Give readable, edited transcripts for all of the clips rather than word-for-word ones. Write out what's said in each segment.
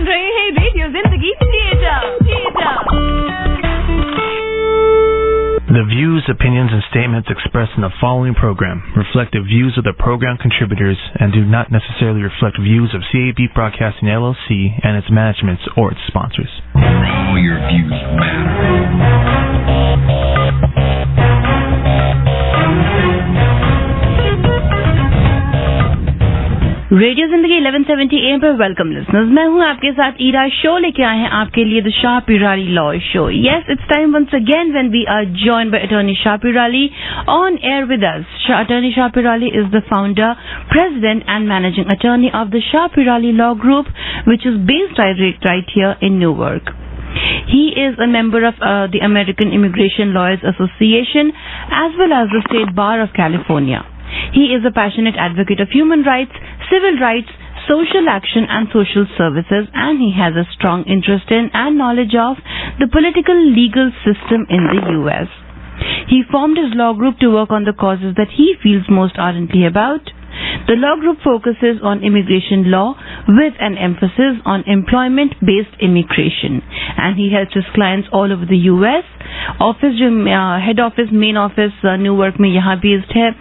सुन रहे हैं रेडियो जिंदगी theatre. The views, opinions, and statements expressed in the following program reflect the views of the program contributors and do not necessarily reflect views of CAB Broadcasting LLC and its managements or its sponsors. All your views matter. Radio जिंदगी 1170 AM पर welcome listeners, मैं हूं आपके साथ Ira. Show लेके आए हैं आपके लिए the Shah Pirali law show. Yes, it's time once again when we are joined by attorney Shah Pirali on air with us. Attorney Shah Pirali is the founder, president and managing attorney of the Shah Peerally Law Group, which is based right here in Newark. He is a member of the American Immigration Lawyers Association as well as the State Bar of California. He is a passionate advocate of human rights, civil rights, social action and social services, and he has a strong interest in and knowledge of the political legal system in the US. He formed his law group to work on the causes that he feels most ardently about. The law group focuses on immigration law with an emphasis on employment-based immigration, and he helps his clients all over the US. Office जो head office, main office New York में यहाँ based है,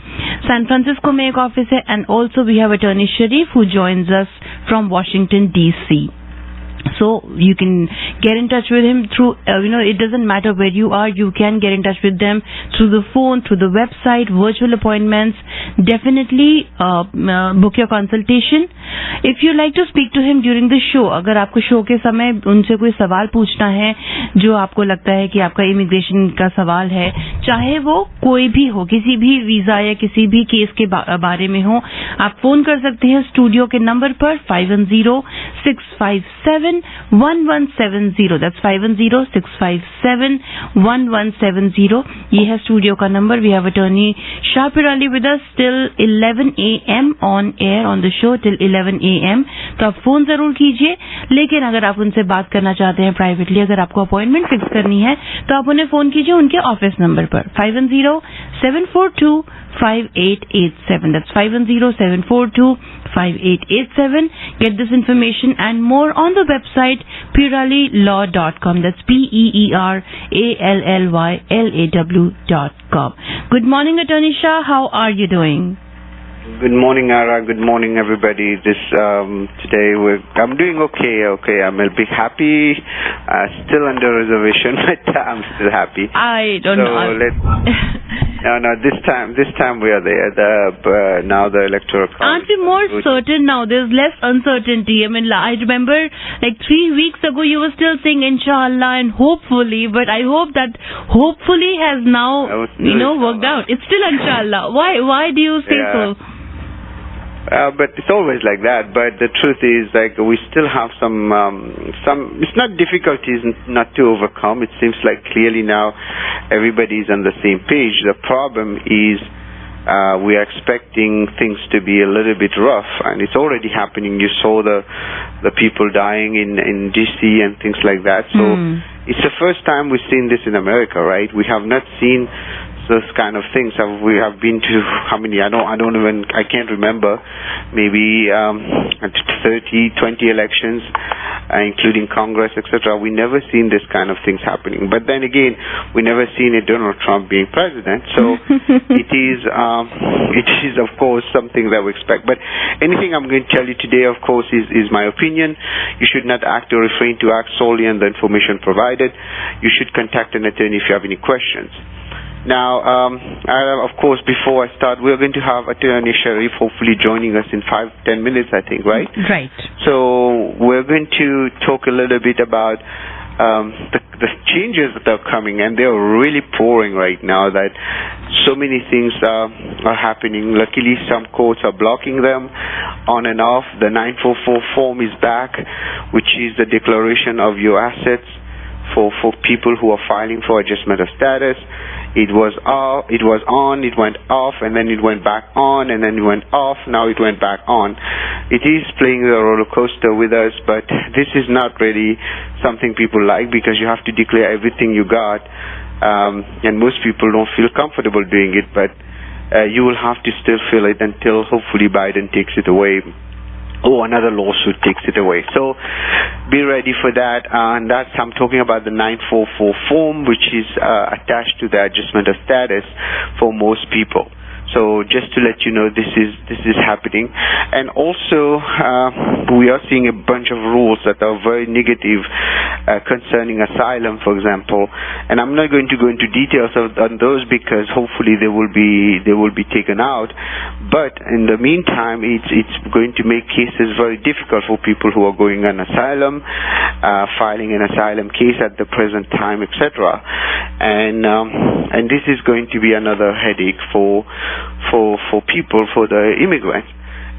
San Francisco में एक office है, and also we have attorney Sharif who joins us from Washington DC. So you can get in touch with him through, it doesn't matter where you are, you can get in touch with them through the phone, through the website, virtual appointments. Definitely book your consultation. If you like to speak to him during the show, अगर आपको show के समय उनसे कोई सवाल पूछना है जो आपको लगता है कि आपका इमिग्रेशन का सवाल है, चाहे वो कोई भी हो, किसी भी वीजा या किसी भी केस के बारे में हो, आप फोन कर सकते हैं स्टूडियो के नंबर पर 510-657-1170. That's 510-657-1170. ये है स्टूडियो का number. We have attorney Shah Peerally with us till 11 AM on air on the show till 11 AM. तो आप फोन जरूर कीजिए, लेकिन अगर आप उनसे बात करना चाहते हैं प्राइवेटली, अगर आपको अपॉइंटमेंट फिक्स करनी है तो आप उन्हें फोन कीजिए उनके ऑफिस नंबर पर 510-742-5887. That's 510-742-5887. Get this information and more on the website peerallylaw.com. That's PEERALLYLAW.com. Good morning, Attorney Shah. How are you doing? Good morning, Ara. Good morning, everybody. Today I'm doing okay. I'm a bit happy. Still under reservation, but I'm still happy. I don't know. No. This time we are there. Now the electoral college. Aren't we more certain now? There's less uncertainty. I mean, I remember like 3 weeks ago you were still saying inshallah and hopefully, but I hope that hopefully has now worked out. It's still inshallah. Why do you say so? But it's always like that. But the truth is, like, we still have some. It's not difficulties not to overcome. It seems like clearly now everybody is on the same page. The problem is we are expecting things to be a little bit rough, and it's already happening. You saw the people dying in DC and things like that. So it's the first time we've seen this in America, right? We have not seen those kind of things. We have been to how many? I can't remember. Maybe 30, 20 elections, including Congress, etc. We never seen this kind of things happening. But then again, we never seen Donald Trump being president. So it is of course something that we expect. But anything I'm going to tell you today, of course, is my opinion. You should not act or refrain to act solely on the information provided. You should contact an attorney if you have any questions. Now, of course, before I start, we're going to have Attorney Sharif hopefully joining us in 5-10 minutes, I think, right? Right. So we're going to talk a little bit about the changes that are coming, and they're really pouring right now. That so many things are happening. Luckily, some courts are blocking them on and off. The 944 form is back, which is the declaration of your assets for people who are filing for adjustment of status. It was on, it went off, and then it went back on, and then it went off, now it went back on. It is playing the roller coaster with us, but this is not really something people like, because you have to declare everything you got, and most people don't feel comfortable doing it, but you will have to still feel it until hopefully Biden takes it away. another lawsuit takes it away. So be ready for that. And I'm talking about the 944 form, which is attached to the adjustment of status for most people. So just to let you know, this is happening. And also, we are seeing a bunch of rules that are very negative concerning asylum, for example. And I'm not going to go into details on those because hopefully they will be taken out. But in the meantime, it's going to make cases very difficult for people who are going on asylum, filing an asylum case at the present time, etc. And this is going to be another headache for people, for the immigrants.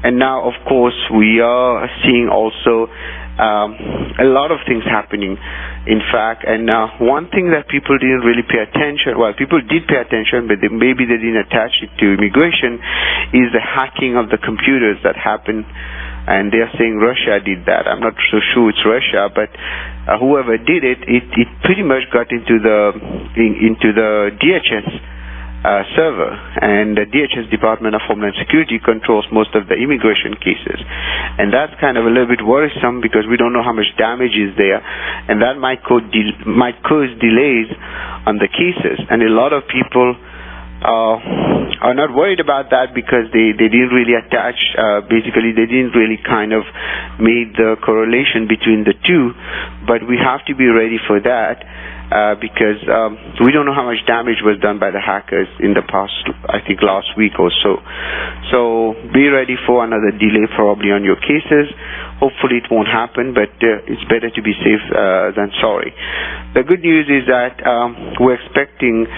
And now, of course, we are seeing also a lot of things happening, in fact. And one thing that people didn't really pay attention, well, people did pay attention, but maybe they didn't attach it to immigration, is the hacking of the computers that happened. And they are saying Russia did that. I'm not so sure it's Russia, but whoever did it pretty much got into the DHS server, and the DHS, Department of Homeland Security, controls most of the immigration cases. And that's kind of a little bit worrisome because we don't know how much damage is there, and that might cause delays on the cases. And a lot of people are not worried about that because they didn't really attach, basically they didn't really kind of make the correlation between the two. But we have to be ready for that. Because we don't know how much damage was done by the hackers in the past, I think last week or so. So be ready for another delay probably on your cases. Hopefully it won't happen, but it's better to be safe than sorry. The good news is that we're expecting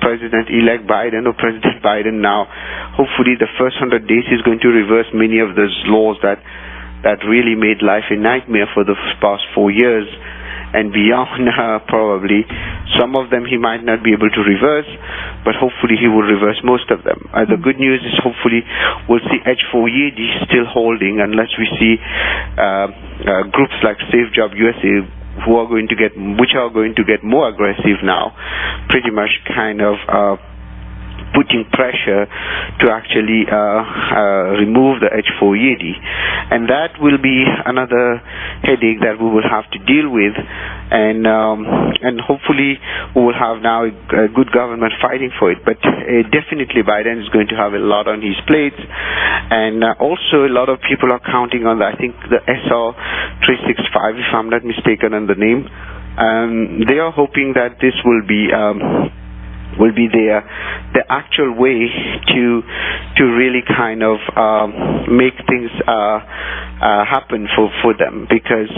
President-elect Biden, or President Biden now, hopefully the first 100 days is going to reverse many of those laws that really made life a nightmare for the past 4 years. And beyond, probably. Some of them he might not be able to reverse, but hopefully he will reverse most of them. The good news is hopefully we'll see H4EAD still holding unless we see groups like Safe Job USA which are going to get more aggressive now, pretty much kind of putting pressure to actually remove the H4EAD. And that will be another headache that we will have to deal with. And hopefully we will have now a good government fighting for it. But definitely Biden is going to have a lot on his plate. And also a lot of people are counting on, I think, the SR 365, if I'm not mistaken on the name. They are hoping that this will be the actual way to really kind of make things happen for them, because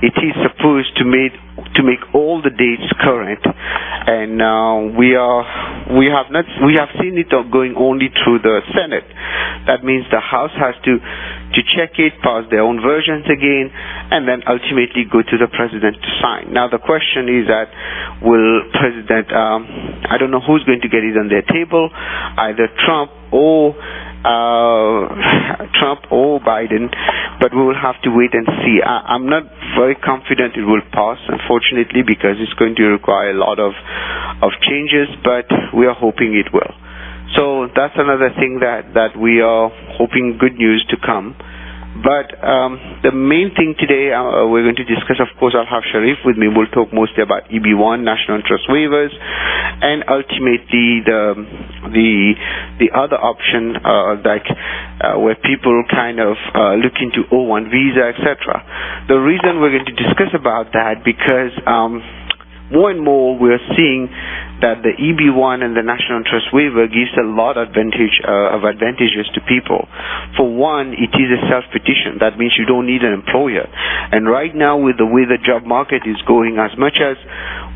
it is supposed to make all the dates current, and we have seen it going only through the Senate. That means the House has to check it, pass their own versions again, and then ultimately go to the president to sign. Now the question is that will President, I don't know who's going to get it on their table, either Trump or Biden, but we will have to wait and see. I'm not very confident it will pass, unfortunately, because it's going to require a lot of changes, but we are hoping it will. So that's another thing that we are hoping good news to come. But the main thing today we're going to discuss, of course, I'll have Sharif with me. We'll talk mostly about EB1, national interest waivers, and ultimately the other option where people kind of look into O1 visa, etc. The reason we're going to discuss about that because more and more we're seeing that the EB1 and the national interest waiver gives a lot of advantages to people. For one, it is a self-petition. That means you don't need an employer. And right now, with the way the job market is going, as much as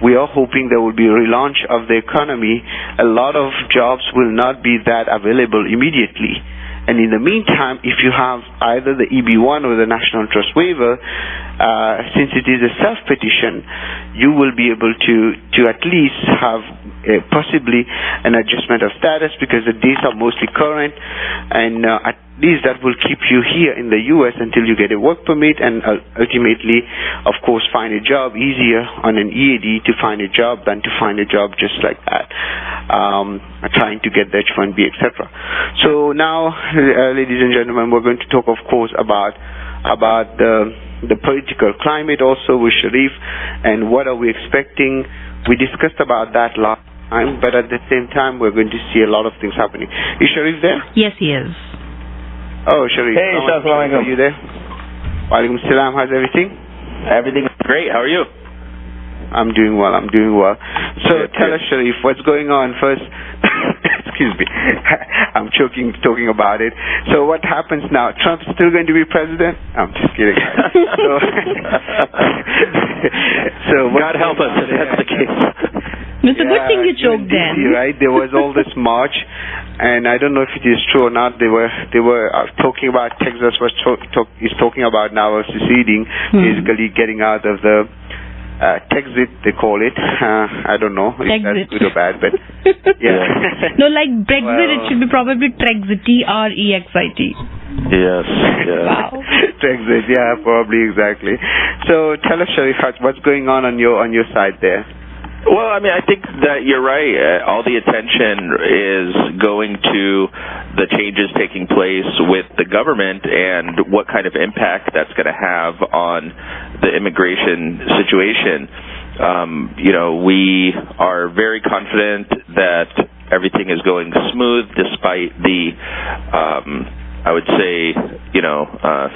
we are hoping there will be a relaunch of the economy, a lot of jobs will not be that available immediately. And in the meantime, if you have either the EB1 or the national interest waiver, since it is a self-petition, you will be able to at least have possibly an adjustment of status because the dates are mostly current, and least that will keep you here in the U.S. until you get a work permit and ultimately, of course, find a job. Easier on an EAD to find a job than to find a job just like that, trying to get the H-1B, etc. So now, ladies and gentlemen, we're going to talk, of course, about the political climate also with Sharif and what are we expecting. We discussed about that last time, but at the same time, we're going to see a lot of things happening. Is Sharif there? Yes, he is. Oh, Sharif. Hey, Assalamu alaikum. Are you there? Walaikum salam. How's everything? Everything's great. How are you? I'm doing well. So tell us, Sharif, what's going on first? Excuse me. I'm talking about it. So what happens now? Trump's still going to be president? I'm just kidding. So God help us if that's the case. It's a good thing you choked then. Right? There was all this march, and I don't know if it is true or not. They were talking about Texas is talking about now seceding, basically getting out of the Texit, they call it. I don't know if that's good or bad, but yeah. No, like Brexit, it should be probably Trexit, Trexit. Yes. Wow. Trexit, yeah, probably, exactly. So tell us, Sharif, what's going on your side there? Well, I mean, I think that you're right. All the attention is going to the changes taking place with the government and what kind of impact that's going to have on the immigration situation. We are very confident that everything is going smooth despite the, I would say,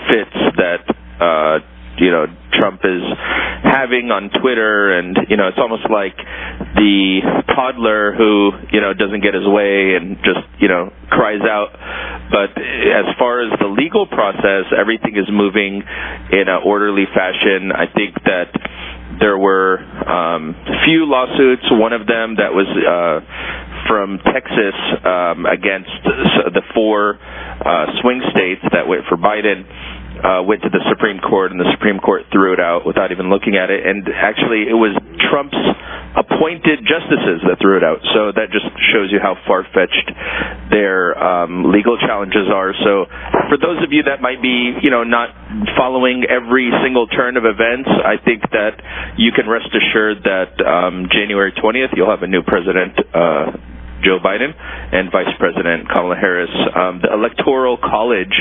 fits that, Trump is having on Twitter, and it's almost like the toddler who doesn't get his way and just cries out. But as far as the legal process, everything is moving in an orderly fashion. I think that there were few lawsuits. One of them that was from Texas against the 4 swing states that went for Biden. Went to the Supreme Court, and the Supreme Court threw it out without even looking at it. And actually, it was Trump's appointed justices that threw it out. So that just shows you how far-fetched their legal challenges are. So for those of you that might be, not following every single turn of events, I think that you can rest assured that January 20th, you'll have a new president, Joe Biden, and Vice President Kamala Harris. The Electoral College.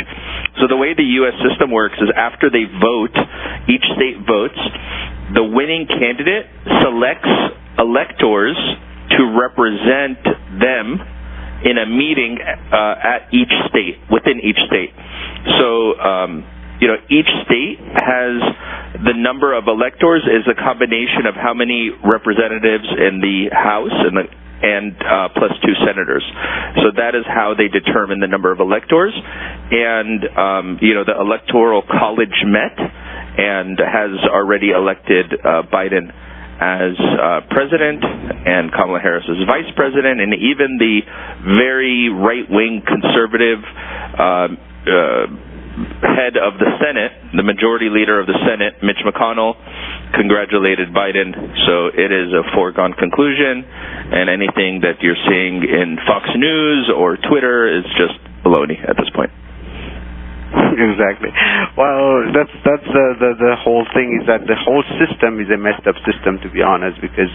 So the way the U.S. system works is after they vote, each state votes, the winning candidate selects electors to represent them in a meeting at each state, within each state. So, each state has the number of electors is a combination of how many representatives in the House and plus 2 senators. So that is how they determine the number of electors. And, the Electoral College met and has already elected Biden as president and Kamala Harris as vice president, and even the very right-wing conservative head of the Senate, the majority leader of the Senate, Mitch McConnell, congratulated Biden. So it is a foregone conclusion, and anything that you're seeing in Fox News or Twitter is just baloney at this point. Exactly. Well, that's the whole thing, is that the whole system is a messed up system, to be honest, because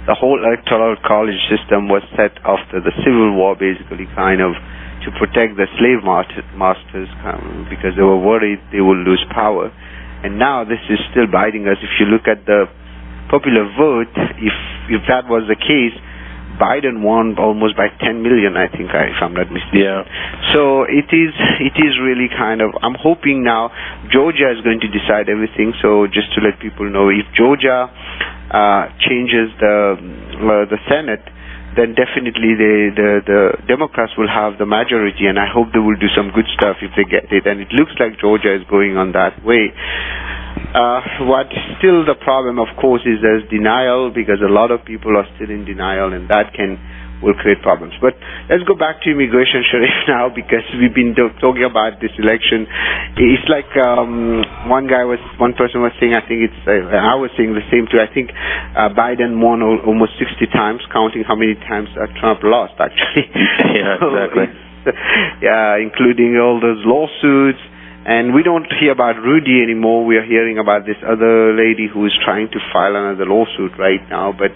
the whole Electoral College system was set after the Civil War, basically, kind of to protect the slave masters, because they were worried they would lose power. And now this is still biting us. If you look at the popular vote, if that was the case, Biden won almost by 10 million, I think, if I'm not mistaken. Yeah. So it is really kind of, I'm hoping now Georgia is going to decide everything. So just to let people know, if Georgia changes the Senate, then definitely the Democrats will have the majority, and I hope they will do some good stuff if they get it. And it looks like Georgia is going on that way. What still the problem, of course, is there's denial, because a lot of people are still in denial, and that will create problems. But let's go back to immigration, Sharif, now, because we've been talking about this election. It's like one person was saying, I think I was saying the same too. I think Biden won almost 60 times, counting how many times Trump lost, actually. Yeah, exactly. including all those lawsuits. And we don't hear about Rudy anymore. We are hearing about this other lady who is trying to file another lawsuit right now, but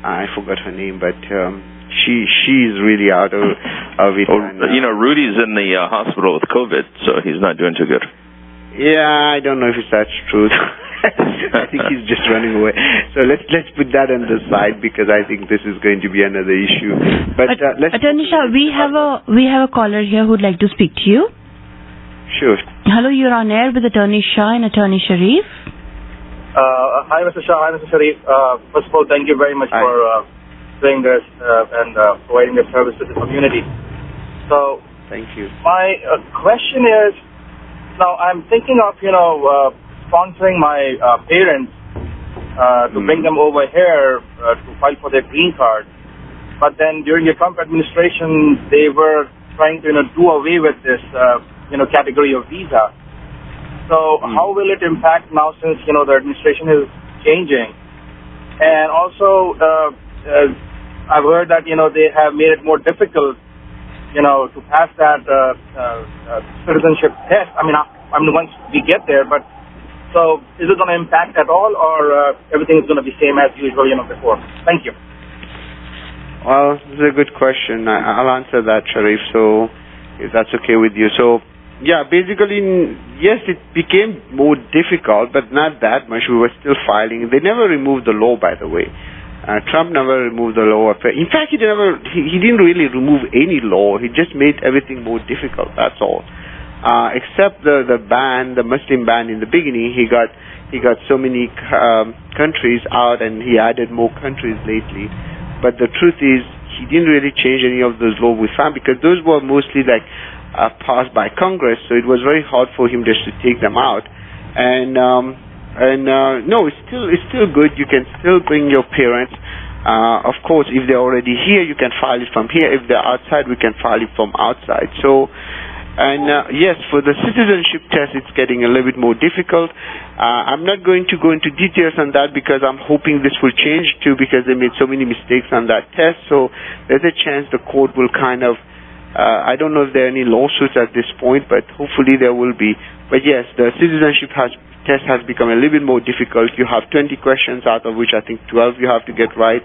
I forgot her name. But she's really out of it. Well, Rudy's in the hospital with COVID, so he's not doing too good. Yeah, I don't know if that's true. I think he's just running away. So let's put that on the side, because I think this is going to be another issue. But Attorney Shah, we have a caller here who'd like to speak to you. Sure. Hello, you're on air with Attorney Shah and Attorney Sharif. Hi, Mr. Shah. Hi, Mr. Sharif. First of all, thank you very much for doing this and providing this service to the community. So, thank you. My question is, now I'm thinking of, sponsoring my parents to bring them over here to fight for their green card. But then during the Trump administration, they were trying to, do away with this, category of visa. So how will it impact now, since, the administration is changing? And also, I've heard that, they have made it more difficult, to pass that citizenship test. I mean, once we get there, but so is it going to impact at all, or everything is going to be same as usual, before? Thank you. Well, this is a good question. I'll answer that, Sharif, so if that's okay with you. So, yeah, basically, yes, it became more difficult, but not that much. We were still filing. They never removed the law, by the way. Trump never removed the law. In fact, he didn't really remove any law. He just made everything more difficult. That's all. Except the ban, the Muslim ban in the beginning, he got so many countries out, and he added more countries lately. But the truth is, he didn't really change any of those laws we found, because those were mostly passed by Congress, so it was very hard for him just to take them out. And no, it's still good. You can still bring your parents. Of course, if they're already here, you can file it from here. If they're outside, we can file it from outside. So, and yes, for the citizenship test, it's getting a little bit more difficult. I'm not going to go into details on that, because I'm hoping this will change too, because they made so many mistakes on that test. So there's a chance the court will kind of, I don't know if there are any lawsuits at this point, but hopefully there will be. But yes, the citizenship test has become a little bit more difficult. You have 20 questions, out of which I think 12 you have to get right.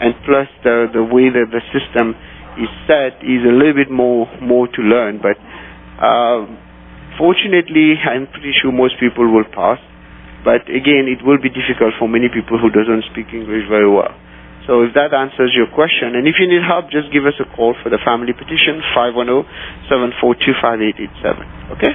And plus the way that the system is set is a little bit more to learn. But fortunately, I'm pretty sure most people will pass. But again, it will be difficult for many people who doesn't speak English very well. So if that answers your question, and if you need help, just give us a call for the family petition, 510-742-5887. Okay?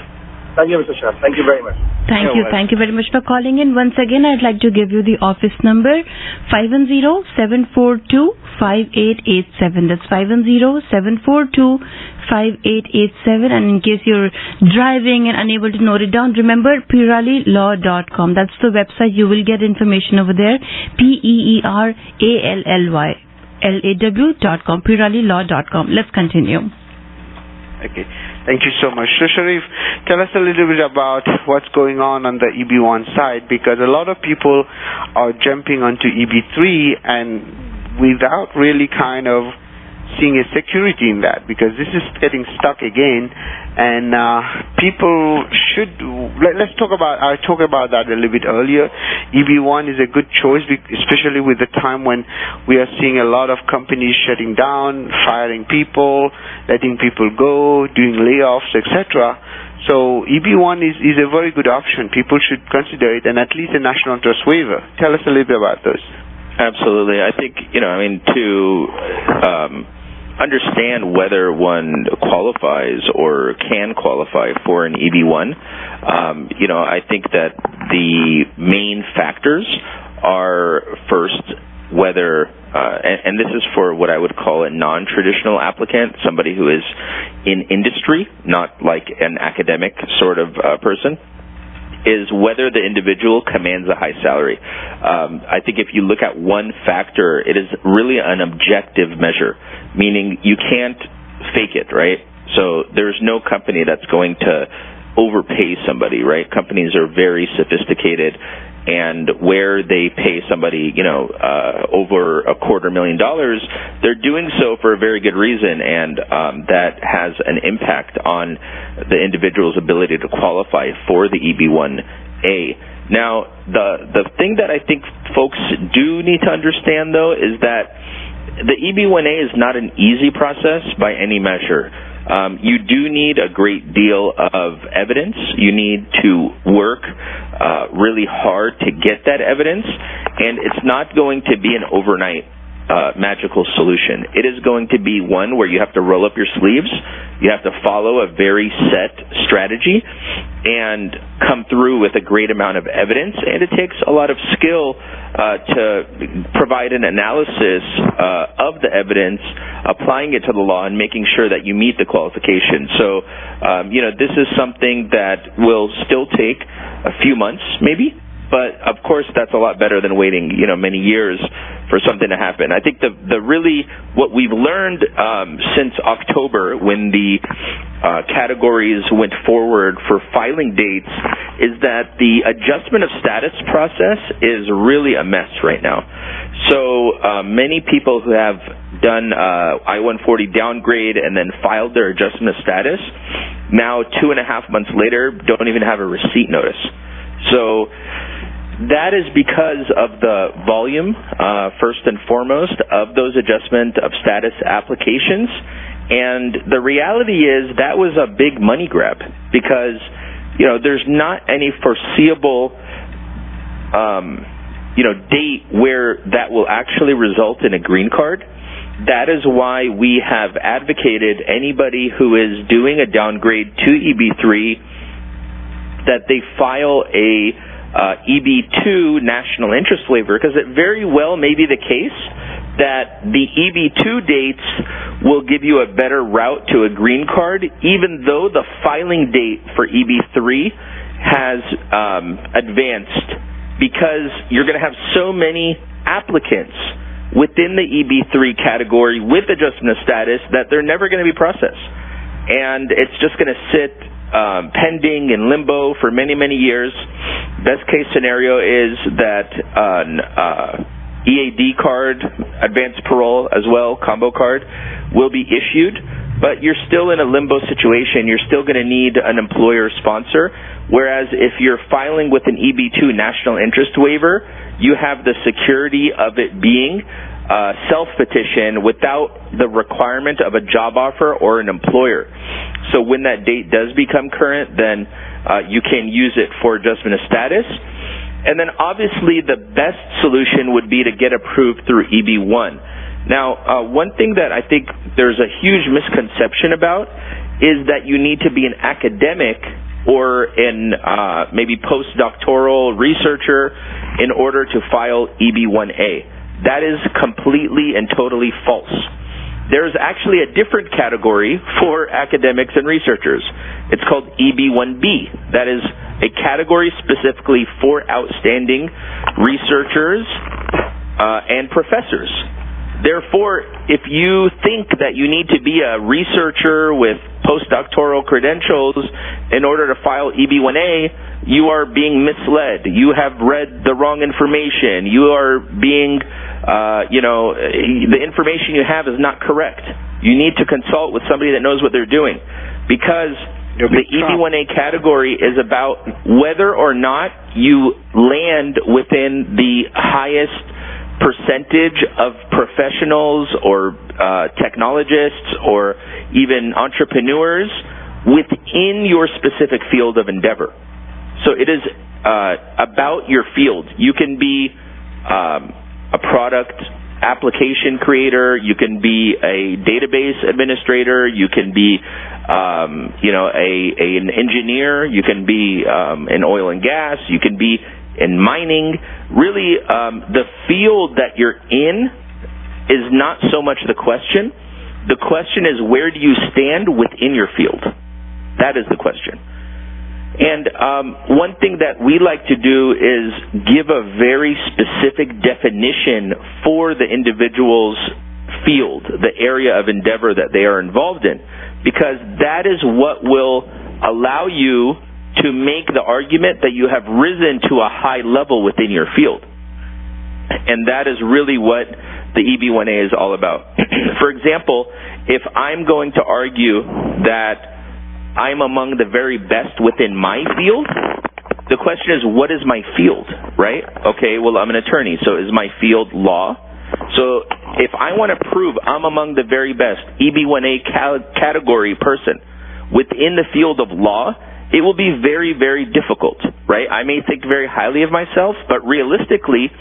Thank you, Mr. Shah. Thank you very much. Thank you. Thank you very much for calling in. Once again, I'd like to give you the office number, 510-742-5887. That's 510-742-5887. And in case you're driving and unable to note it down, remember peerallylaw.com. That's the website. You will get information over there. peerallylaw.com. peerallylaw.com. Let's continue. Okay. Thank you so much. So, Sharif, tell us a little bit about what's going on the EB1 side, because a lot of people are jumping onto EB3 and without really kind of seeing a security in that, because this is getting stuck again, and people should. Let's talk about. I talked about that a little bit earlier. EB1 is a good choice, especially with the time when we are seeing a lot of companies shutting down, firing people, letting people go, doing layoffs, etc. So EB1 is a very good option. People should consider it, and at least a national interest waiver. Tell us a little bit about those. Absolutely. I think, to understand whether one qualifies or can qualify for an EB1, I think that the main factors are, first, whether, and this is for what I would call a non-traditional applicant, somebody who is in industry, not like an academic sort of person, is whether the individual commands a high salary. I think if you look at one factor, it is really an objective measure, meaning you can't fake it, right? So there's no company that's going to overpay somebody, right? Companies are very sophisticated, and where they pay somebody, over $250,000, they're doing so for a very good reason, and that has an impact on the individual's ability to qualify for the EB-1A. Now, the thing that I think folks do need to understand, though, is that the EB-1A is not an easy process by any measure. You do need a great deal of evidence. You need to work really hard to get that evidence, and it's not going to be an overnight magical solution. It is going to be one where you have to roll up your sleeves, you have to follow a very set strategy, and come through with a great amount of evidence, and it takes a lot of skill to provide an analysis of the evidence, applying it to the law, and making sure that you meet the qualifications. So, this is something that will still take a few months, maybe, but of course that's a lot better than waiting, many years for something to happen. I think the really what we've learned since October, when the categories went forward for filing dates, is that the adjustment of status process is really a mess right now. So many people who have done I-140 downgrade and then filed their adjustment of status, now 2.5 months later, don't even have a receipt notice. So that is because of the volume, first and foremost, of those adjustment of status applications. And the reality is that was a big money grab because, there's not any foreseeable, date where that will actually result in a green card. That is why we have advocated anybody who is doing a downgrade to EB3 that they file a EB2 national interest waiver, because it very well may be the case that the EB2 dates will give you a better route to a green card, even though the filing date for EB3 has advanced, because you're going to have so many applicants within the EB3 category with adjustment of status that they're never going to be processed. And it's just going to sit pending in limbo for many, many years. Best case scenario is that an EAD card, advanced parole as well, combo card, will be issued, but you're still in a limbo situation. You're still going to need an employer sponsor, whereas if you're filing with an EB2 national interest waiver, you have the security of it being self-petition without the requirement of a job offer or an employer. So when that date does become current, then you can use it for adjustment of status. And then obviously the best solution would be to get approved through EB1. Now, one thing that I think there's a huge misconception about is that you need to be an academic or an maybe postdoctoral researcher in order to file EB1A. That is completely and totally false. There's actually a different category for academics and researchers. It's called EB1B. That is a category specifically for outstanding researchers and professors. Therefore, if you think that you need to be a researcher with postdoctoral credentials in order to file EB1A, you are being misled. You have read the wrong information. You are being, the information you have is not correct. You need to consult with somebody that knows what they're doing, because the EB1A category is about whether or not you land within the highest percentage of professionals or technologists or even entrepreneurs within your specific field of endeavor. So it is about your field. You can be a product application creator, you can be a database administrator, you can be an engineer, you can be in oil and gas, you can be in mining. Really, the field that you're in is not so much the question. The question is, where do you stand within your field? That is the question. And one thing that we like to do is give a very specific definition for the individual's field, the area of endeavor that they are involved in, because that is what will allow you to make the argument that you have risen to a high level within your field. And that is really what the EB1A is all about. For example, if I'm going to argue that I'm among the very best within my field, the question is, what is my field, right? Okay, well, I'm an attorney, so is my field law? So if I want to prove I'm among the very best EB1A category person within the field of law, it will be very, very difficult, right? I may think very highly of myself, but realistically,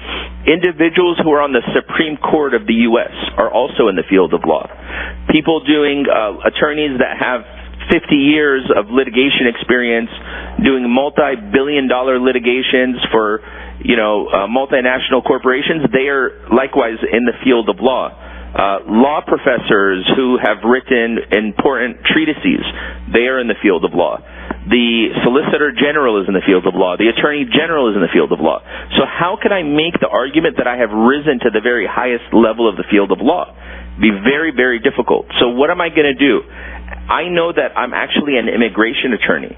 individuals who are on the Supreme Court of the U.S. are also in the field of law. People doing, attorneys that have 50 years of litigation experience doing multi-billion-dollar litigations for, multinational corporations, they are likewise in the field of law. Law professors who have written important treatises, they are in the field of law. The Solicitor General is in the field of law. The Attorney General is in the field of law. So how can I make the argument that I have risen to the very highest level of the field of law? It'd be very, very difficult. So what am I going to do? I know that I'm actually an immigration attorney.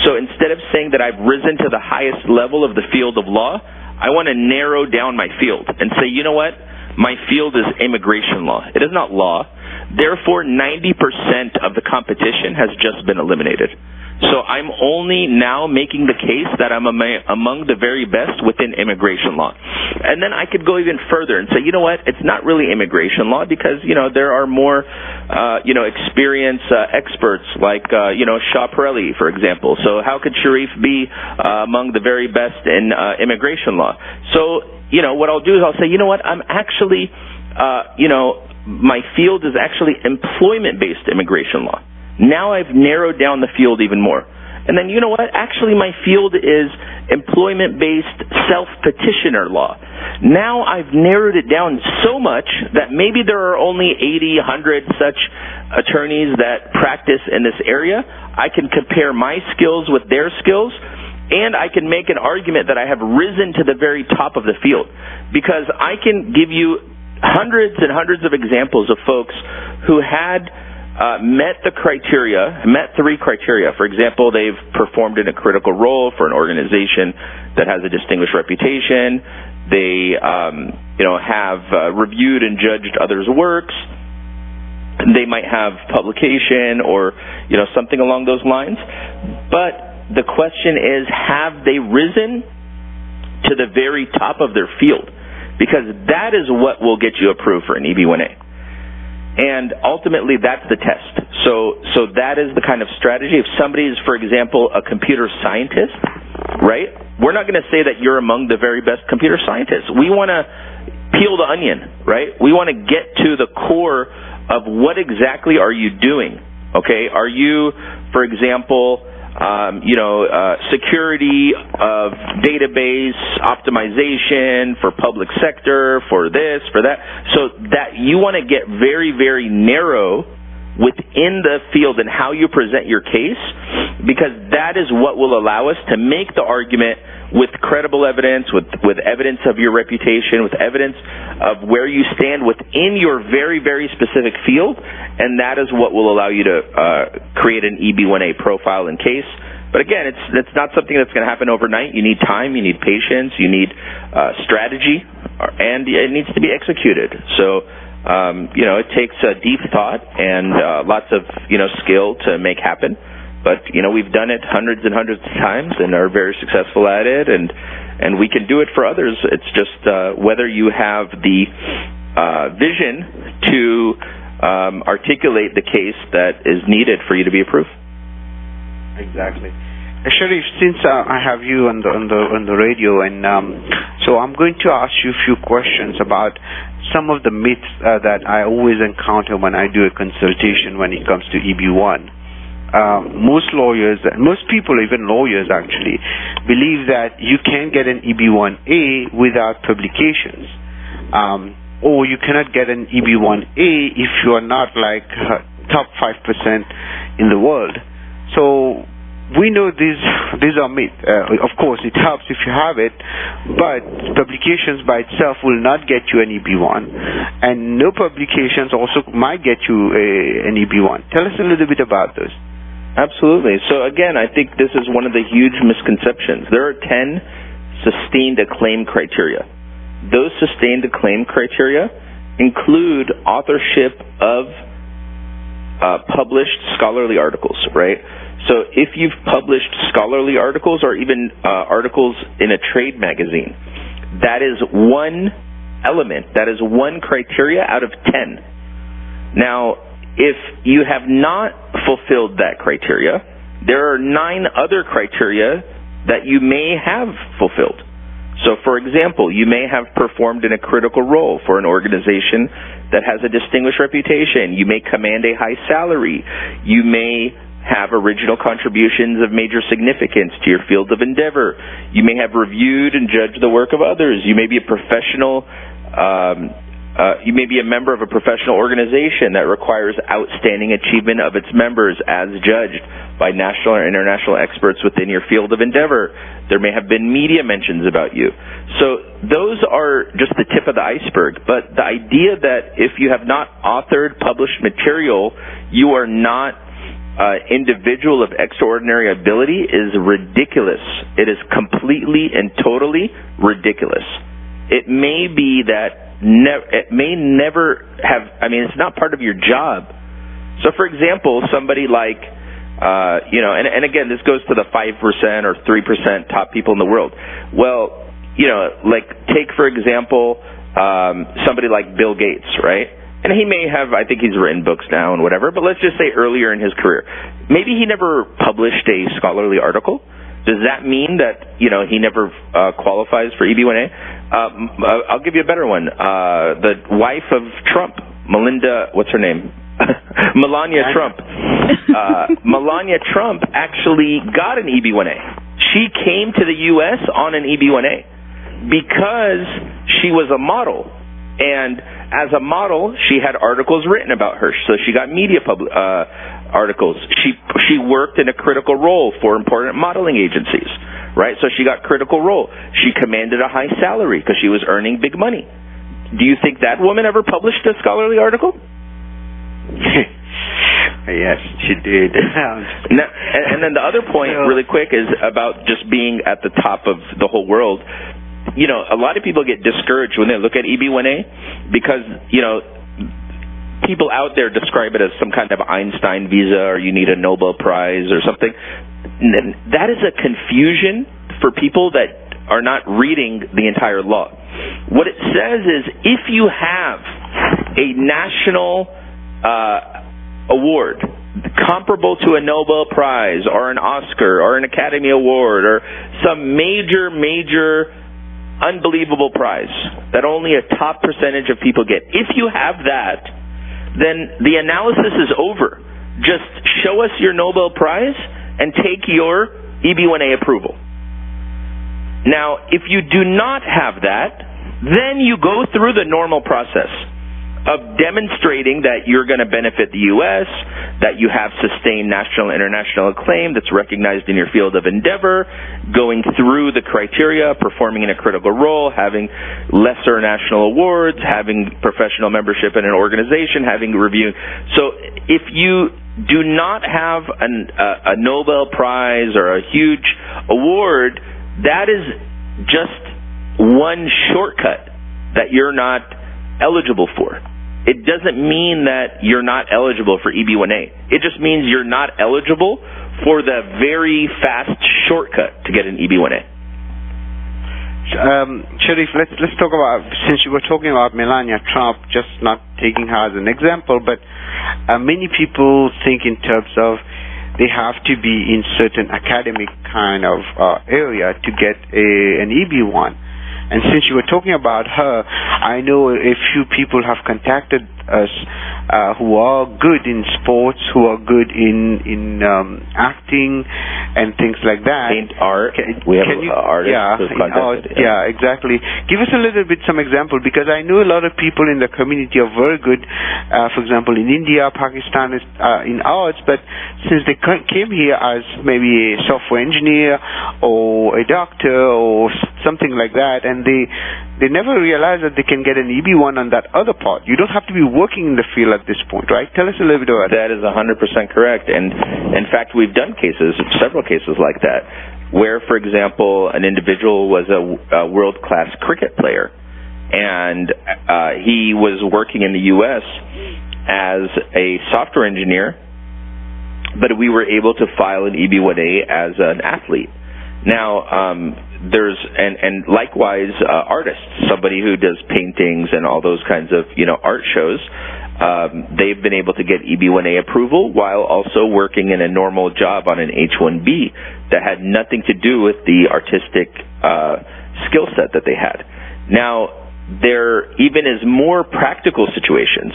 So instead of saying that I've risen to the highest level of the field of law, I want to narrow down my field and say, you know what? My field is immigration law. It is not law. Therefore, 90% of the competition has just been eliminated. So I'm only now making the case that I'm among the very best within immigration law. And then I could go even further and say, you know what, it's not really immigration law because, there are more, experienced experts like, Shah Peerally, for example. So how could Sharif be among the very best in immigration law? So, what I'll do is I'll say, you know what, I'm actually, my field is actually employment-based immigration law. Now I've narrowed down the field even more. And then, you know what? Actually, my field is employment-based self-petitioner law. Now I've narrowed it down so much that maybe there are only 80, 100 such attorneys that practice in this area. I can compare my skills with their skills, and I can make an argument that I have risen to the very top of the field. Because I can give you hundreds and hundreds of examples of folks who had met three criteria. For example, they've performed in a critical role for an organization that has a distinguished reputation. They, have reviewed and judged others' works. They might have publication or, something along those lines. But the question is, have they risen to the very top of their field? Because that is what will get you approved for an EB1A. And ultimately, that's the test. So that is the kind of strategy. If somebody is, for example, a computer scientist, right? We're not going to say that you're among the very best computer scientists. We want to peel the onion, right? We want to get to the core of what exactly are you doing, okay? Are you, for example, security of database optimization for public sector, for this, for that. So that you want to get very, very narrow within the field and how you present your case, because that is what will allow us to make the argument with credible evidence, with evidence of your reputation, with evidence of where you stand within your very, very specific field, and that is what will allow you to create an EB1A profile and case. But again, it's not something that's going to happen overnight. You need time, you need patience, you need strategy, and it needs to be executed. So, it takes deep thought and lots of, skill to make happen. But, we've done it hundreds and hundreds of times and are very successful at it, and we can do it for others. It's just whether you have the vision to articulate the case that is needed for you to be approved. Exactly. Sharif, since I have you on the radio, and so I'm going to ask you a few questions about some of the myths that I always encounter when I do a consultation when it comes to EB1. Most lawyers, most people, even lawyers actually, believe that you can get an EB1A without publications, or you cannot get an EB1A if you are not like top 5% in the world. So we know these are myths. Of course, it helps if you have it, but publications by itself will not get you an EB1, and no publications also might get you an EB1. Tell us a little bit about this. Absolutely. So again, I think this is one of the huge misconceptions. There are 10 sustained acclaim criteria. Those sustained acclaim criteria include authorship of published scholarly articles, right? So if you've published scholarly articles or even articles in a trade magazine, that is one element, that is one criteria out of 10. Now, if you have not fulfilled that criteria, there are 9 other criteria that you may have fulfilled. So, for example, you may have performed in a critical role for an organization that has a distinguished reputation. You may command a high salary. You may have original contributions of major significance to your field of endeavor. You may have reviewed and judged the work of others. You may be a professional. You may be a member of a professional organization that requires outstanding achievement of its members as judged by national or international experts within your field of endeavor. There may have been media mentions about you. So those are just the tip of the iceberg. But the idea that if you have not authored, published material, you are not individual of extraordinary ability is ridiculous. It is completely and totally ridiculous. It may be that it may never have, it's not part of your job. So, for example, somebody like, and again, this goes to the 5% or 3% top people in the world. Well, like take, for example, somebody like Bill Gates, right? And he may have, I think he's written books now and whatever, but let's just say earlier in his career, maybe he never published a scholarly article. Does that mean that, he never qualifies for EB1A? I'll give you a better one. The wife of Trump, what's her name? Melania Trump. Melania Trump actually got an EB1A. She came to the U.S. on an EB1A because she was a model. And as a model, she had articles written about her. So she got media articles. She worked in a critical role for important modeling agencies, right? So she got critical role. She commanded a high salary because she was earning big money. Do you think that woman ever published a scholarly article? Yes, she did. Now, and then the other point, really quick, is about just being at the top of the whole world. A lot of people get discouraged when they look at EB1A because, people out there describe it as some kind of Einstein visa or you need a Nobel Prize or something. That is a confusion for people that are not reading the entire law. What it says is if you have a national award comparable to a Nobel Prize or an Oscar or an Academy Award or some major unbelievable prize that only a top percentage of people get, if you have that, then the analysis is over. Just show us your Nobel Prize and take your EB1A approval. Now, if you do not have that, then you go through the normal process of demonstrating that you're going to benefit the U.S., that you have sustained national and international acclaim that's recognized in your field of endeavor, going through the criteria, performing in a critical role, having lesser national awards, having professional membership in an organization, having review. So if you do not have a Nobel Prize or a huge award, that is just one shortcut that you're not eligible for. It doesn't mean that you're not eligible for EB1A. It just means you're not eligible for the very fast shortcut to get an EB1A. Sharif, let's talk about, since you were talking about Melania Trump, just not taking her as an example, but many people think in terms of they have to be in certain academic kind of area to get an EB1. And since you were talking about her, I know a few people have contacted us who are good in sports, who are good in acting and things like that. Paint art. We have artists. Yeah, exactly. Give us a little bit some example, because I know a lot of people in the community are very good. For example, in India, Pakistan is in arts, but since they came here as maybe a software engineer or a doctor or something like that, and they never realize that they can get an EB1 on that other part. You don't have to be working in the field at this point, right? Tell us a little bit about that. That is 100% correct. And in fact, we've done several cases like that, where, for example, an individual was a world-class cricket player, and he was working in the U.S. as a software engineer, but we were able to file an EB-1A as an athlete. Now, there's and likewise artists, somebody who does paintings and all those kinds of art shows, they've been able to get EB-1A approval while also working in a normal job on an H-1B that had nothing to do with the artistic skill set that they had. Now, there even is more practical situations.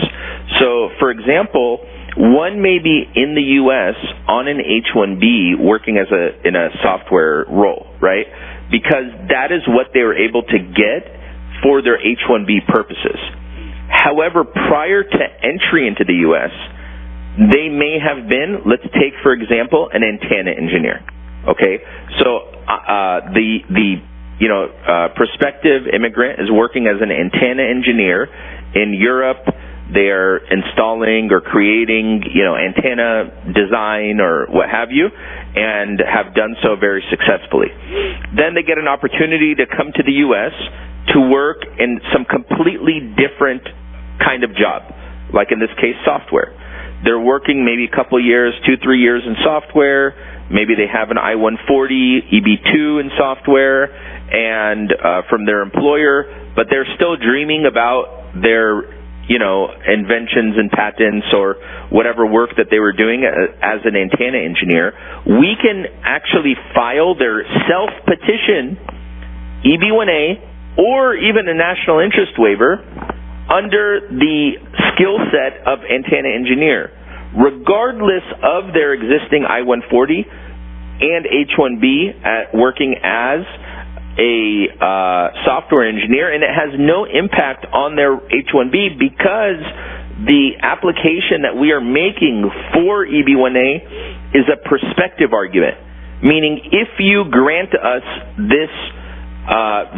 So, for example, one may be in the U.S. on an H-1B working in a software role, right? Because that is what they were able to get for their H-1B purposes. However, prior to entry into the U.S., they may have been, let's take, for example, an antenna engineer, okay? So the prospective immigrant is working as an antenna engineer in Europe. They're installing or creating, antenna design or what have you, and have done so very successfully. Then they get an opportunity to come to the U.S. to work in some completely different kind of job, like in this case, software. They're working maybe a couple years, 2-3 years in software. Maybe they have an I-140, EB-2 in software, and from their employer, but they're still dreaming about their inventions and patents or whatever work that they were doing as an antenna engineer. We can actually file their self-petition EB-1A or even a national interest waiver under the skill set of antenna engineer, regardless of their existing I-140 and H-1B at working as a software engineer, and it has no impact on their H-1B because the application that we are making for EB-1A is a prospective argument, meaning if you grant us this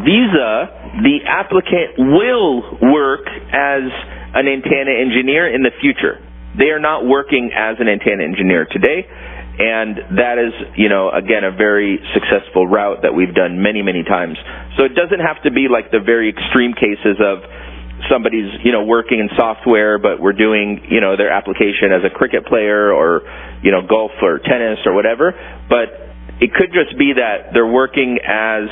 visa, the applicant will work as an antenna engineer in the future. They are not working as an antenna engineer today. And that is, again, a very successful route that we've done many, many times. So it doesn't have to be like the very extreme cases of somebody's, working in software, but we're doing, their application as a cricket player or, golf or tennis or whatever. But it could just be that they're working as,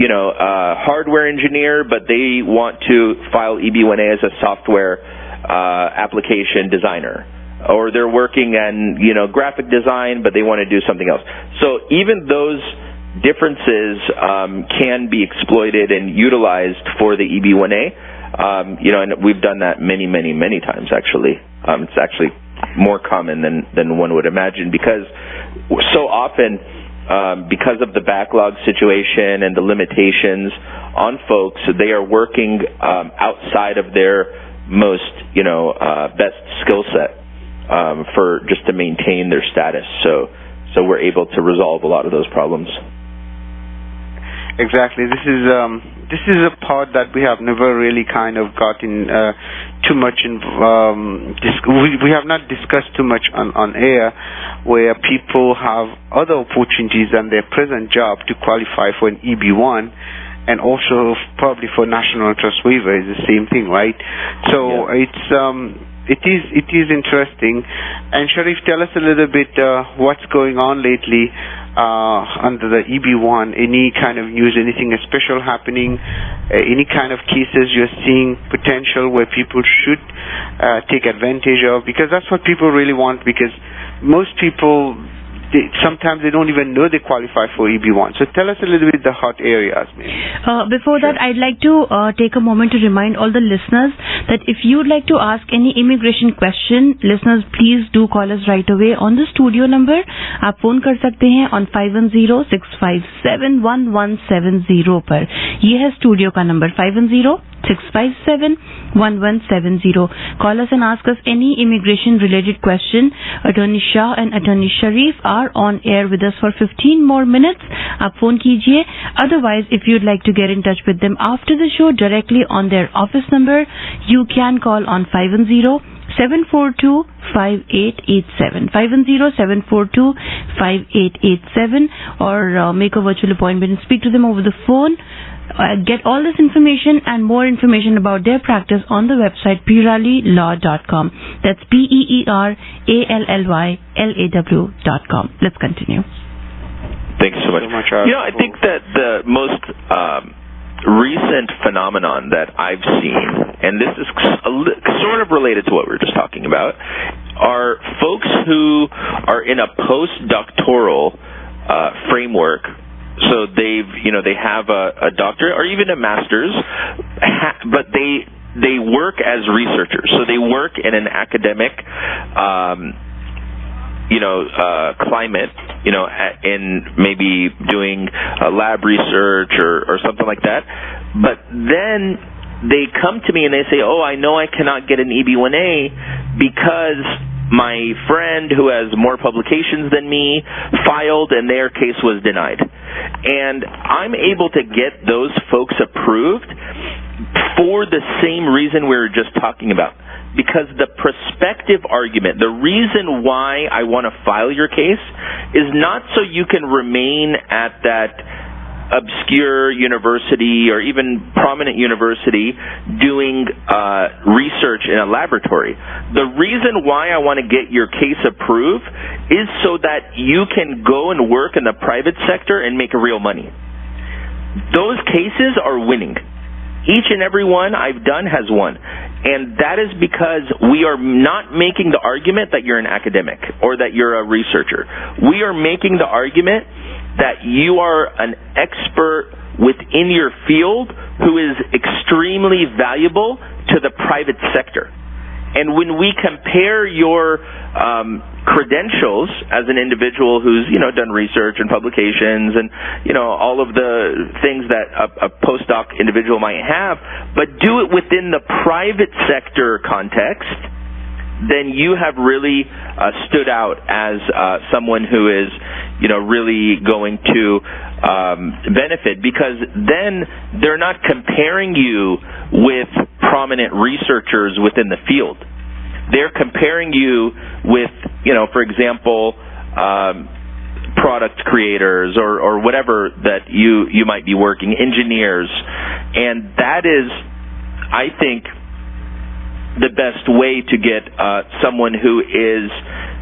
a hardware engineer, but they want to file EB-1A as a software application designer. Or they're working on, graphic design, but they want to do something else. So even those differences can be exploited and utilized for the EB-1A. And we've done that many, many, many times, actually. It's actually more common than one would imagine because so often, because of the backlog situation and the limitations on folks, they are working outside of their most, best skill set. For just to maintain their status, so we're able to resolve a lot of those problems. Exactly. This is a part that we have never really kind of gotten too much in. We have not discussed too much on air, where people have other opportunities than their present job to qualify for an EB-1. And also probably for national interest waiver is the same thing, right? So yeah. It is interesting. And Sharif, tell us a little bit what's going on lately under the EB-1. Any kind of news, anything special happening, any kind of cases you're seeing potential where people should take advantage of? Because that's what people really want, because most people, sometimes they don't even know they qualify for EB-1. So tell us a little bit the hot areas, maybe. Before that, I'd like to take a moment to remind all the listeners that if you'd like to ask any immigration question, listeners, please do call us right away on the studio number. आप phone कर सकते हैं on 510-657-1170 पर. ये है studio का number 510-657-1170. Call us and ask us any immigration related question. Attorney Shah and Attorney Sharif are on air with us for 15 more minutes. आप phone कीजिए. Otherwise, if you'd like to get in touch with them after the show directly on their office number, you can call on 510-742-5887. 510-742-5887 or make a virtual appointment and speak to them over the phone. Get all this information and more information about their practice on the website peerallylaw.com. That's PEERALLYLAW.com. Let's continue. Thanks so much. I think that the most recent phenomenon that I've seen, and this is sort of related to what we were just talking about, are folks who are in a postdoctoral framework. So they have a doctorate or even a master's, but they work as researchers. So they work in an academic, climate, in maybe doing lab research or something like that. But then they come to me and they say, "Oh, I know I cannot get an EB1A because my friend who has more publications than me filed and their case was denied." And I'm able to get those folks approved for the same reason we were just talking about. Because the prospective argument, the reason why I want to file your case is not so you can remain at that obscure university or even prominent university doing research in a laboratory. The reason why I want to get your case approved is so that you can go and work in the private sector and make real money. Those cases are winning. Each and every one I've done has won. And that is because we are not making the argument that you're an academic or that you're a researcher. We are making the argument that you are an expert within your field who is extremely valuable to the private sector. And when we compare your credentials as an individual who's, done research and publications and, all of the things that a postdoc individual might have, but do it within the private sector context, then you have really stood out as someone who is, really going to benefit, because then they're not comparing you with prominent researchers within the field. They're comparing you with, for example, product creators or whatever that you might be working, engineers. And that is, I think, the best way to get someone who is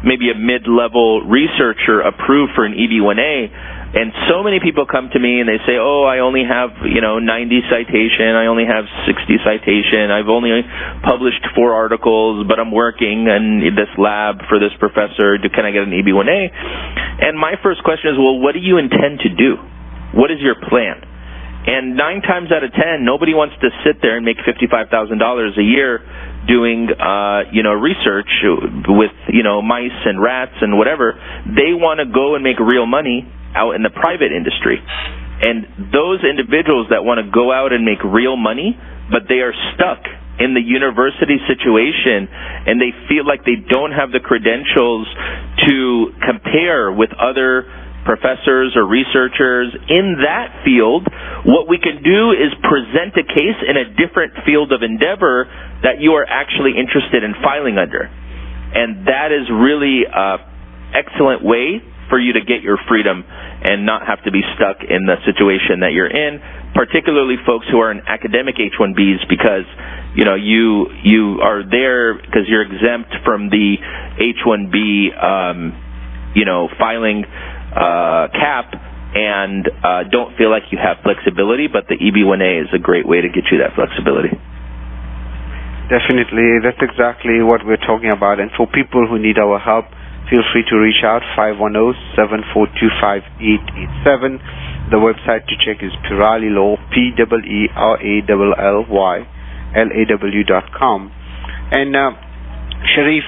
maybe a mid-level researcher approved for an EB1A. And so many people come to me and they say, "Oh, I only have 90 citation, I only have 60 citation, I've only published 4 articles, but I'm working in this lab for this professor. Can I get an EB1A?" And my first question is, well, what do you intend to do? What is your plan? And 9 times out of 10, nobody wants to sit there and make $55,000 a year doing research with mice and rats and whatever. They want to go and make real money out in the private industry. And those individuals that want to go out and make real money, but they are stuck in the university situation and they feel like they don't have the credentials to compare with other professors or researchers in that field, what we can do is present a case in a different field of endeavor that you are actually interested in filing under. And that is really an excellent way for you to get your freedom and not have to be stuck in the situation that you're in, particularly folks who are in academic H-1Bs, because you are there because you're exempt from the H-1B filing cap and don't feel like you have flexibility, but the EB1A is a great way to get you that flexibility. Definitely, that's exactly what we're talking about. And for people who need our help, feel free to reach out, 510-742-5887. The website to check is Peerally Law, PEERALLY.com. And Sharif,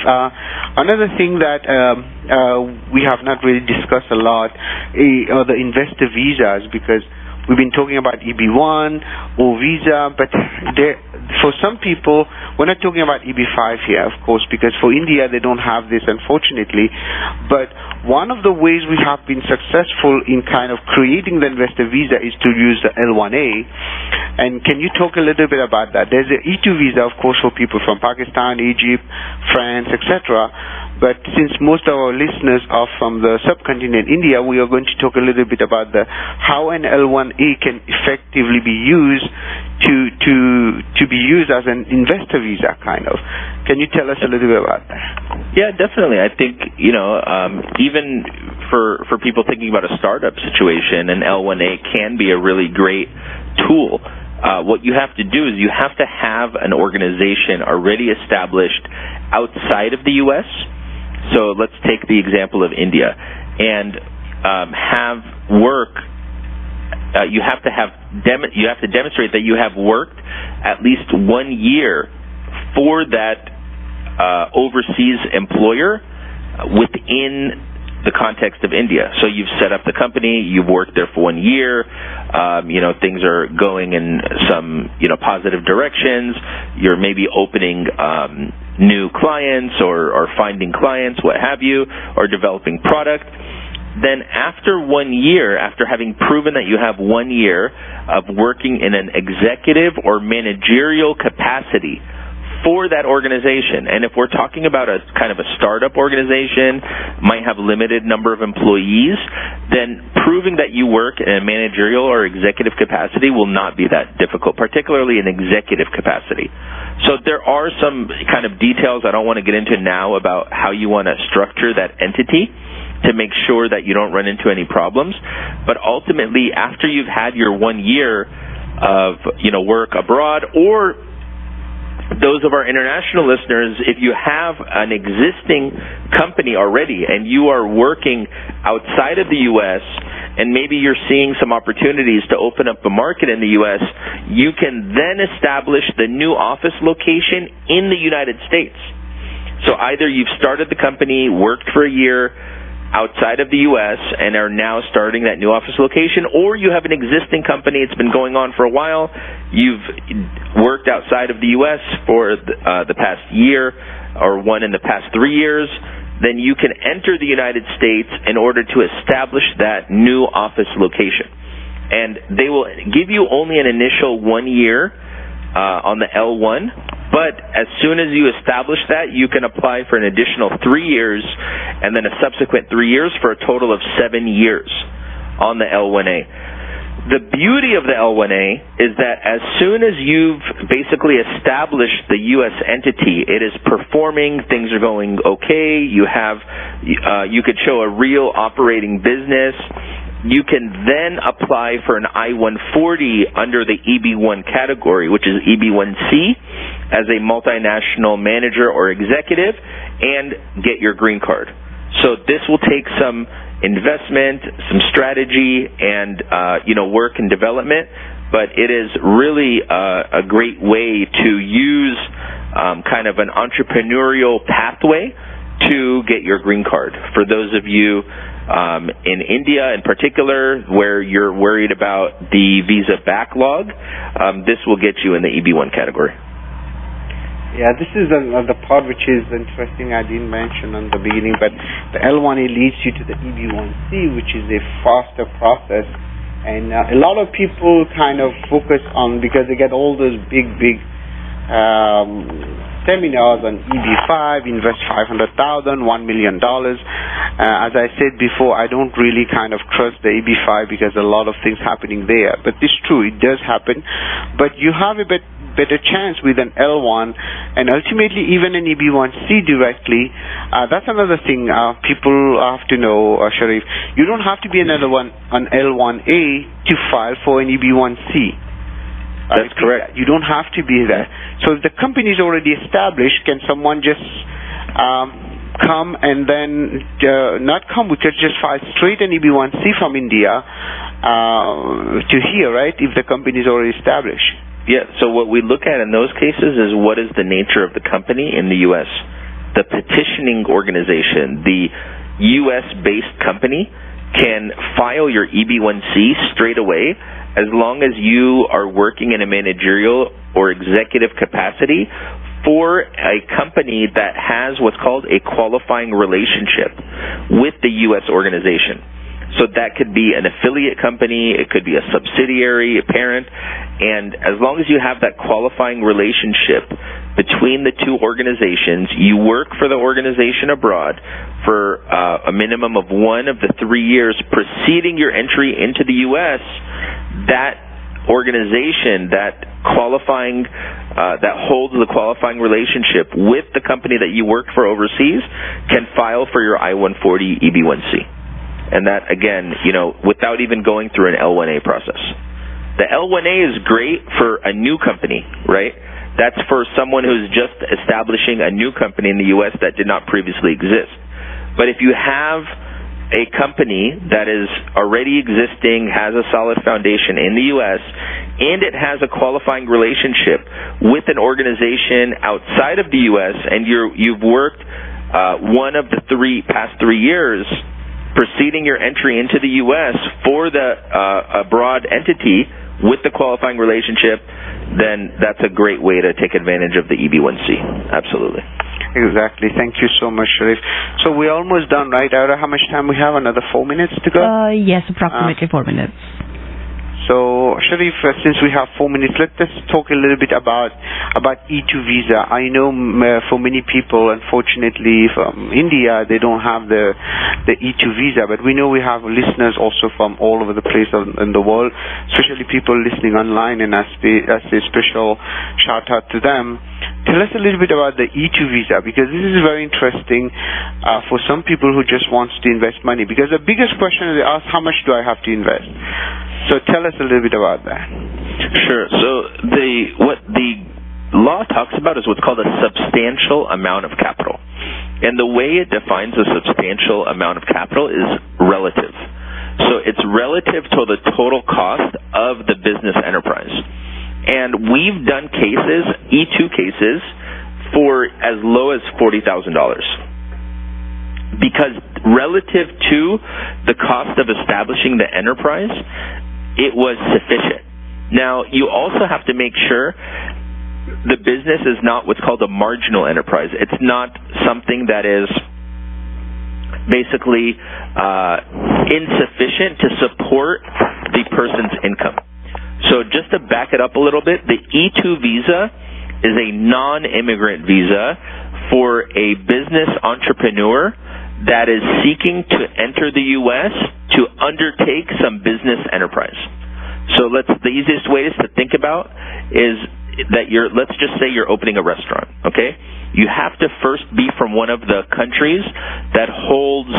another thing that we have not really discussed a lot are the investor visas, because we've been talking about EB1 or visa, but for some people, we're not talking about EB5 here, of course, because for India they don't have this, unfortunately. But one of the ways we have been successful in kind of creating the investor visa is to use the L1A. And can you talk a little bit about that? There's an E2 visa, of course, for people from Pakistan, Egypt, France, etc. But since most of our listeners are from the subcontinent India, we are going to talk a little bit about how an L1A can effectively be used to be used as an investor visa, kind of. Can you tell us a little bit about that? Yeah, definitely. I think, even for people thinking about a startup situation, an L1A can be a really great tool. What you have to do is you have to have an organization already established outside of the U.S. So let's take the example of India and have work. You have to demonstrate that you have worked at least 1 year for that overseas employer within the context of India. So you've set up the company, you've worked there for 1 year, things are going in some, positive directions, you're maybe opening new clients or finding clients, what have you, or developing product. Then after 1 year, after having proven that you have 1 year of working in an executive or managerial capacity for that organization, and if we're talking about a kind of a startup organization, might have a limited number of employees, then proving that you work in a managerial or executive capacity will not be that difficult, particularly in executive capacity. So there are some kind of details I don't want to get into now about how you want to structure that entity to make sure that you don't run into any problems. But ultimately, after you've had your 1 year of work abroad, or those of our international listeners, if you have an existing company already and you are working outside of the U.S. and maybe you're seeing some opportunities to open up a market in the U.S., you can then establish the new office location in the United States. So either you've started the company, worked for a year outside of the U.S. and are now starting that new office location, or you have an existing company, it's been going on for a while, you've worked outside of the U.S. for the past year or one in the past 3 years, then you can enter the United States in order to establish that new office location. And they will give you only an initial 1 year on the L1, but as soon as you establish that, you can apply for an additional 3 years and then a subsequent 3 years for a total of 7 years on the L1A. The beauty of the L1A is that as soon as you've basically established the U.S. entity, it is performing, things are going okay, you could show a real operating business. You can then apply for an I-140 under the EB-1 category, which is EB-1C, as a multinational manager or executive, and get your green card. So this will take some investment, some strategy, and work and development, but it is really a great way to use kind of an entrepreneurial pathway to get your green card. For those of you in India in particular, where you're worried about the visa backlog, this will get you in the EB-1 category. Yeah, this is the part which is interesting I didn't mention in the beginning, but the L1A leads you to the EB-1C, which is a faster process. And a lot of people kind of focus on, because they get all those big seminars on EB-5, invest $500,000, $1 million. As I said before, I don't really kind of trust the EB-5 because a lot of things happening there. But it's true, it does happen. But you have a better chance with an L1 and ultimately even an EB-1C directly. That's another thing people have to know, Sharif. You don't have to be an L1A to file for an EB-1C. That's correct. You don't have to be there. So if the company is already established, can someone just come and then not come, we could just file straight an EB-1C from India to here, right, if the company is already established? Yeah, so what we look at in those cases is what is the nature of the company in the U.S. The petitioning organization, the U.S.-based company, can file your EB-1C straight away as long as you are working in a managerial or executive capacity for a company that has what's called a qualifying relationship with the U.S. organization. So that could be an affiliate company, it could be a subsidiary, a parent, and as long as you have that qualifying relationship between the two organizations, you work for the organization abroad for a minimum of 1 of the 3 years preceding your entry into the U.S., that organization, that qualifying, that holds the qualifying relationship with the company that you work for overseas can file for your I-140 EB-1C. And that, again, without even going through an L-1A process. The L-1A is great for a new company, right? That's for someone who's just establishing a new company in the U.S. that did not previously exist. But if you have a company that is already existing, has a solid foundation in the U.S., and it has a qualifying relationship with an organization outside of the U.S., and you've worked 1 of the past 3 years preceding your entry into the U.S. for the abroad entity with the qualifying relationship, then that's a great way to take advantage of the EB-1C. Absolutely. Exactly. Thank you so much, Sharif. So we're almost done, right? Ira, how much time we have? Another 4 minutes to go? Yes, approximately 4 minutes. So, Sharif, since we have 4 minutes, let's talk a little bit about E2 visa. I know for many people, unfortunately, from India, they don't have the E2 visa, but we know we have listeners also from all over the place in the world, especially people listening online, and as a special shout out to them. Tell us a little bit about the E2 visa, because this is very interesting for some people who just wants to invest money, because the biggest question is they ask, how much do I have to invest? So tell us a little bit about that. Sure. So what the law talks about is what's called a substantial amount of capital. And the way it defines a substantial amount of capital is relative. So it's relative to the total cost of the business enterprise. And we've done cases, E2 cases, for as low as $40,000. Because relative to the cost of establishing the enterprise, it was sufficient. Now, you also have to make sure the business is not what's called a marginal enterprise. It's not something that is basically insufficient to support the person's income. So just to back it up a little bit, the E2 visa is a non-immigrant visa for a business entrepreneur that is seeking to enter the U.S. to undertake some business enterprise. So the easiest way to think about is that let's just say you're opening a restaurant, okay? You have to first be from one of the countries that holds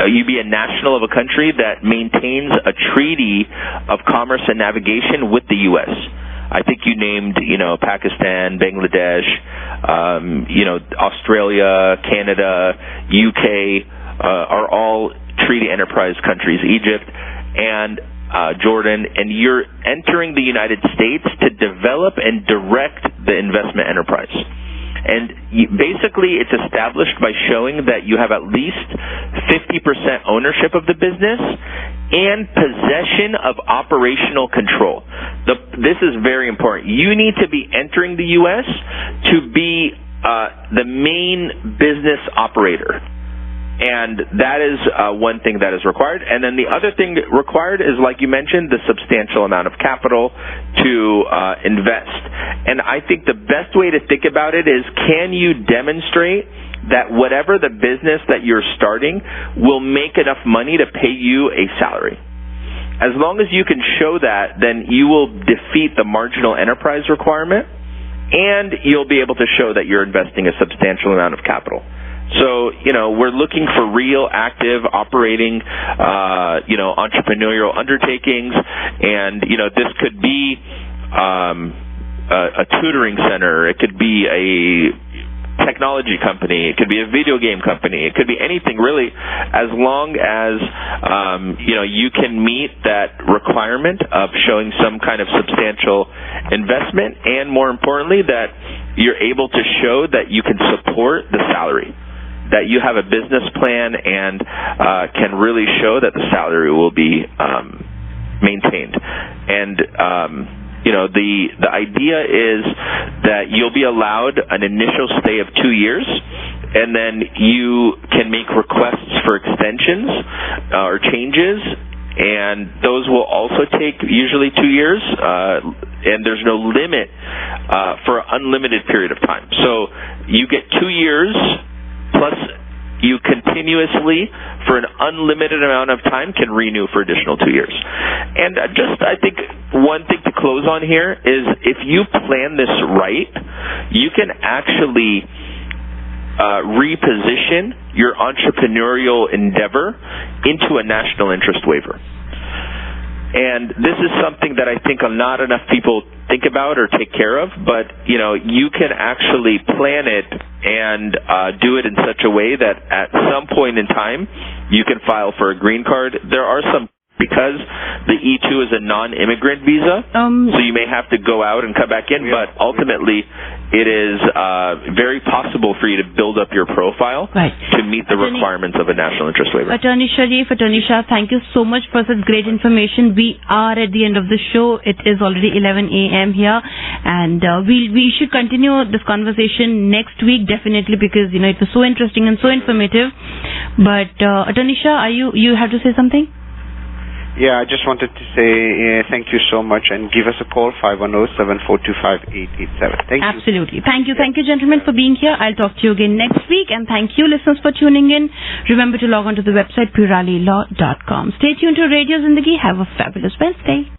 you be a national of a country that maintains a treaty of commerce and navigation with the U.S. I think you named, Pakistan, Bangladesh, Australia, Canada, UK are all treaty enterprise countries, Egypt and Jordan, and you're entering the United States to develop and direct the investment enterprise. And basically, it's established by showing that you have at least 50% ownership of the business and possession of operational control. This is very important. You need to be entering the U.S. to be the main business operator. And that is one thing that is required. And then the other thing required is, like you mentioned, the substantial amount of capital to invest. And I think the best way to think about it is, can you demonstrate that whatever the business that you're starting will make enough money to pay you a salary? As long as you can show that, then you will defeat the marginal enterprise requirement, and you'll be able to show that you're investing a substantial amount of capital. So, we're looking for real, active, operating, entrepreneurial undertakings. And, this could be a tutoring center. It could be a technology company. It could be a video game company. It could be anything, really, as long as, you can meet that requirement of showing some kind of substantial investment, and more importantly, that you're able to show that you can support the salary, that you have a business plan and can really show that the salary will be maintained. And the idea is that you'll be allowed an initial stay of 2 years, and then you can make requests for extensions or changes, and those will also take usually 2 years, and there's no limit for an unlimited period of time. So you get 2 years plus you continuously, for an unlimited amount of time, can renew for additional 2 years. And I think one thing to close on here is if you plan this right, you can actually reposition your entrepreneurial endeavor into a national interest waiver. And this is something that I think not enough people think about or take care of, but you can actually plan it and do it in such a way that at some point in time you can file for a green card. There are some, because the E2 is a non-immigrant visa, so you may have to go out and come back in, but ultimately it is very possible for you to build up your profile to meet the requirements of a national interest waiver. Attorney Sharif, Attorney Shah, thank you so much for such great information. We are at the end of the show. It is already 11 a.m. here, and we should continue this conversation next week, definitely, because it was so interesting and so informative. But Attorney Shah, you have to say something? Yeah, I just wanted to say thank you so much, and give us a call, 510-742-5887. Thank you. Absolutely. Thank you, gentlemen, for being here. I'll talk to you again next week, and thank you, listeners, for tuning in. Remember to log on to the website, peerallylaw.com. Stay tuned to Radio Zindagi. Have a fabulous Wednesday.